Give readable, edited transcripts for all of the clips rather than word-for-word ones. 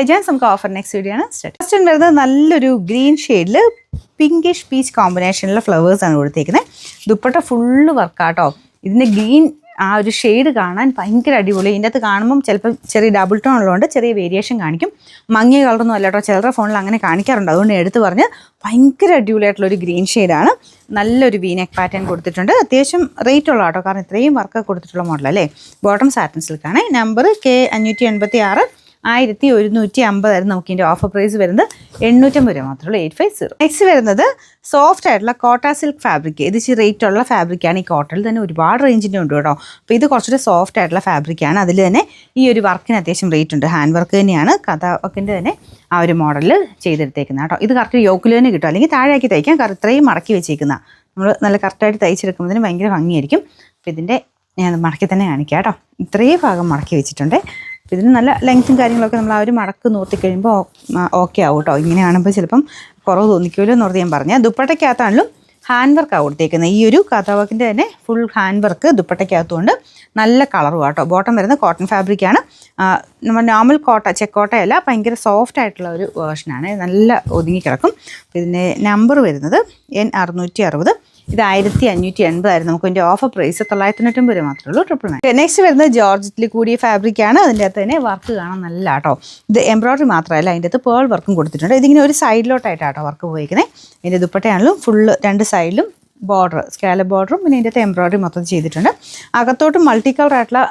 ജാൻസ് നമുക്ക് offer next video ആണ് start. First വരുന്നത് നല്ലൊരു ഗ്രീൻ ഷെയ്ഡിൽ പിങ്കിഷ് പീച്ച് കോമ്പിനേഷനിലെ ഫ്ലവേഴ്സാണ് കൊടുത്തേക്കുന്നത്. ദുപ്പട്ട ഫുള്ള് വർക്കാട്ടോ. ഇതിൻ്റെ ഗ്രീൻ ആ ഒരു ഷെയ്ഡ് കാണാൻ ഭയങ്കര അടിപൊളി. ഇതിൻ്റെ അകത്ത് കാണുമ്പം ചിലപ്പോൾ ചെറിയ ഡബിൾ ടോൺ ഉള്ളതുകൊണ്ട് ചെറിയ വേരിയേഷൻ കാണിക്കും. മങ്ങിയ കളറൊന്നും അല്ല കേട്ടോ, ചിലരുടെ ഫോണിൽ അങ്ങനെ കാണിക്കാറുണ്ട്. അതുകൊണ്ട് എടുത്ത് പറഞ്ഞ് ഭയങ്കര അടിപൊളിയായിട്ടുള്ളൊരു ഗ്രീൻ ഷെയ്ഡാണ്. നല്ലൊരു വീനെക്ക് പാറ്റേൺ കൊടുത്തിട്ടുണ്ട്. അത്യാവശ്യം റേറ്റ് ഉള്ള കേട്ടോ, കാരണം ഇത്രയും വർക്ക് കൊടുത്തിട്ടുള്ള മോഡലല്ലേ. ബോട്ടം സാറ്റിൻ സിൽക്കാണ്. നമ്പർ K586 1150 നമുക്ക് ഇതിൻ്റെ ഓഫർ പ്രൈസ് വരുന്നത് 850 രൂപ മാത്രമേ ഉള്ളൂ. 850. നെക്സ്റ്റ് വരുന്നത് സോഫ്റ്റ് ആയിട്ടുള്ള കോട്ട സിൽക്ക് ഫാബ്രിക്. ഇത് ഇച്ചിരി റേറ്റ് ഉള്ള ഫാബ്രിക്കാണ്. ഈ കോട്ടണിൽ തന്നെ ഒരുപാട് റേഞ്ചിൻ്റെ ഉണ്ട് കേട്ടോ. അപ്പോൾ ഇത് കുറച്ചുകൂടി സോഫ്റ്റ് ആയിട്ടുള്ള ഫാബ്രിക്കാണ്. അതിൽ തന്നെ ഈ ഒരു വർക്കിന് അത്യാവശ്യം റേറ്റ് ഉണ്ട്. ഹാൻഡ് വർക്ക് തന്നെയാണ്, കഥ വർക്കിൻ്റെ തന്നെ ആ ഒരു മോഡലിൽ ചെയ്തെടുത്തേക്കുന്നത് കേട്ടോ. ഇത് കറക്റ്റ് യോക്കിൽ തന്നെ കിട്ടും, അല്ലെങ്കിൽ താഴെയാക്കി തയ്ക്കാം. ഇത്രയും മടക്കി വെച്ചേക്കുന്ന നമ്മൾ നല്ല കറക്റ്റായിട്ട് തയ്ച്ചെടുക്കുമ്പോഴത്തേന് ഭയങ്കര ഭംഗിയായിരിക്കും. അപ്പോൾ ഇതിൻ്റെ ഞാൻ മടക്കി തന്നെ കാണിക്കാം കേട്ടോ. ഇത്രയും ഭാഗം മടക്കി വെച്ചിട്ടുണ്ട്. ഇതിന് നല്ല ലെങ്ത്തും കാര്യങ്ങളൊക്കെ നമ്മൾ ആ ഒരു മടക്ക് നോർത്തി കഴിയുമ്പോൾ ഓക്കെ ആവും കേട്ടോ. ഇങ്ങനെ കാണുമ്പോൾ ചിലപ്പം കുറവ് തോന്നിക്കുമല്ലോ എന്ന് ഓർത്ത് ഞാൻ പറഞ്ഞാൽ. ദുപ്പട്ടയ്ക്കകത്താണെങ്കിലും ഹാൻഡ് വർക്കാണ് കൊടുത്തേക്കുന്നത്. ഈ ഒരു കഥവർക്കിൻ്റെ തന്നെ ഫുൾ ഹാൻഡ് വർക്ക് ദുപ്പട്ടയ്ക്കകത്തുകൊണ്ട് നല്ല കളറും കേട്ടോ. ബോട്ടം വരുന്നത് കോട്ടൺ ഫാബ്രിക്കാണ്. നമ്മൾ നോർമൽ കോട്ട, ചെക്കോട്ടയല്ല, ഭയങ്കര സോഫ്റ്റ് ആയിട്ടുള്ള ഒരു വേർഷനാണ്. നല്ല ഒതുങ്ങി കിടക്കും. ഇതിൻ്റെ നമ്പർ വരുന്നത് N660. ഇത് 1580 ആയിരുന്നു. നമുക്ക് ഇതിൻ്റെ ഓഫർ പ്രൈസ് 990 രൂപ മാത്രമേ ഉള്ളൂ. 999. നെക്സ്റ്റ് വരുന്നത് ജോർജറ്റിൽ കൂടിയ ഫാബ്രിക്കാണ്. അതിൻ്റെ അകത്ത് തന്നെ വർക്ക് കാണാൻ നല്ല കേട്ടോ. ഇത് എംബ്രോയ്ഡറി മാത്രമല്ല, അതിൻ്റെ അകത്ത് പേൾ വർക്കും കൊടുത്തിട്ടുണ്ട്. ഇതിങ്ങനെ ഒരു സൈഡിലോട്ടായിട്ടാട്ടോ വർക്ക് പോയിരിക്കുന്നത്. ഇതിൻ്റെ ദുപ്പട്ടയാണെങ്കിലും ഫുള്ള് രണ്ട് സൈഡിലും ബോർഡർ, സ്കാലപ്പ് ബോർഡറും പിന്നെ ഇതിൻ്റെ അകത്ത് എംബ്രോയ്ഡറി മൊത്തം ചെയ്തിട്ടുണ്ട്. അകത്തോട്ട് മൾട്ടി കളർ ആയിട്ടുള്ള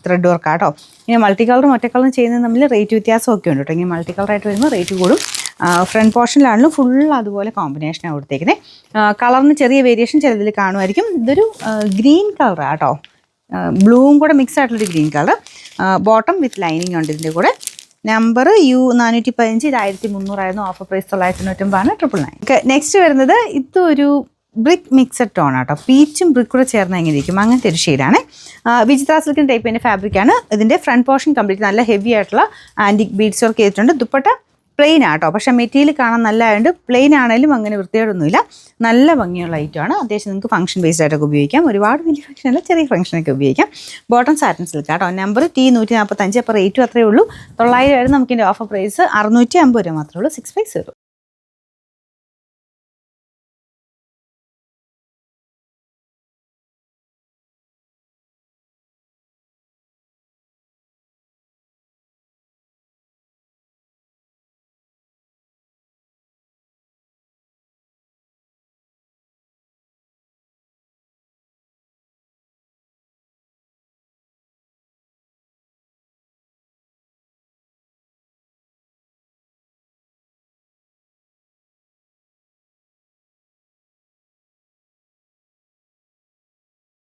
ത്രെഡ് വർക്കാട്ടോ. ഇങ്ങനെ മൾട്ടി കളറും ഒറ്റ കളറും ചെയ്യുന്നത് തമ്മിൽ റേറ്റ് വ്യത്യാസമൊക്കെ ഉണ്ട് കേട്ടോ. ഇങ്ങനെ മൾട്ടി കളറായിട്ട് വരുമ്പോൾ റേറ്റ് കൂടും. ഫ്രണ്ട് പോർഷനിലാണെങ്കിലും ഫുൾ അതുപോലെ കോമ്പിനേഷനാണ് കൊടുത്തേക്കുന്നത്. കളറിന് ചെറിയ വേരിയേഷൻ ചിലതിൽ കാണുമായിരിക്കും. ഇതൊരു ഗ്രീൻ കളറാണ് കേട്ടോ, ബ്ലൂവും കൂടെ മിക്സ് ആയിട്ടുള്ളൊരു green colour. Bottom with lining ഉണ്ട് ഇതിൻ്റെ കൂടെ. Number U415. ഇത് 1300 ആയിരുന്നു. Offer price 990 999. നെക്സ്റ്റ് വരുന്നത് ഇതൊരു ബ്രിക്ക് മിക്സഡ് ടോൺ ആട്ടോ. പീച്ചും ബ്രിക്ക് കൂടെ ചേർന്ന് എങ്ങനെ ഇരിക്കും അങ്ങനത്തെ ഒരു ഷെയ്ഡാണ്. വിചിത്ര സിൽക്കിൻ ടൈപ്പ് തന്നെ ഫാബ്രിക്കാണ്. ഇതിൻ്റെ ഫ്രണ്ട് പോർഷൻ കംപ്ലീറ്റ് നല്ല ഹെവി ആയിട്ടുള്ള ആൻറ്റിക് ബീഡ്സ് വർക്ക് ചെയ്തിട്ടുണ്ട്. ദുപ്പട്ട പ്ലെയിൻ ആട്ടോ, പക്ഷേ മെറ്റീരിയൽ കാണാൻ നല്ലതായതുകൊണ്ട് പ്ലെയിൻ ആണെങ്കിലും അങ്ങനെ വൃത്തിയോടൊന്നുമില്ല. നല്ല ഭംഗിയുള്ള ഐറ്റമാണ്. അത്യാവശ്യം നിങ്ങൾക്ക് ഫംഗ്ഷൻ ബേസ്ഡ് ആയിട്ടൊക്കെ ഉപയോഗിക്കാം. ഒരുപാട് വലിയ ഫംഗ്ഷൻ അല്ല, ചെറിയ ഫംഗ്ഷനൊക്കെ ഉപയോഗിക്കാം. ബോട്ടം സാറ്റിൻ സിൽക്ക് ആട്ടോ. Number T145. അപ്പോൾ റേറ്റും അത്രയേ ഉള്ളൂ. 900 ആയിരുന്നു. നമുക്കിൻ്റെ ഓഫർ പ്രൈസ് 650 രൂപ മാത്രമേ ഉള്ളൂ. 650.